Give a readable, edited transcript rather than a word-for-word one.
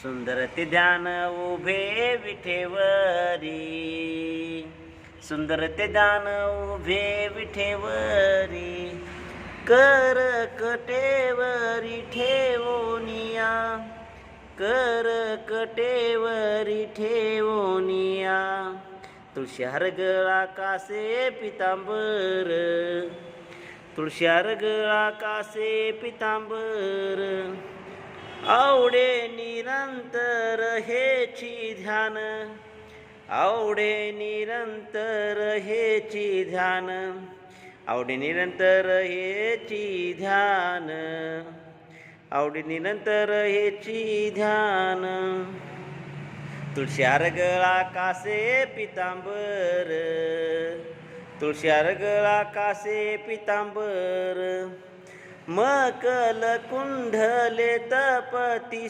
सुंदर ते ध्यान उभे विठेवरी, सुंदर ते ध्यान उभे विठेवरी, कर कटेवरी ठेवोनिया, कर कटेवरी ठेवोनिया, तुळशी हार गळा कासे पितांबर, तुळशी हार गळा कासे पितांबर, आवडे निरंतर हेची ध्यान, आवडे निरंतर हेची ध्यान, आवडे निरंतर हेची ध्यान, आवडे निरंतर हेची ध्यान, तुळशी हार गळा कासे पितांबर, तुळशी हार गळा कासे पितांबर, मकल कुंडले तपती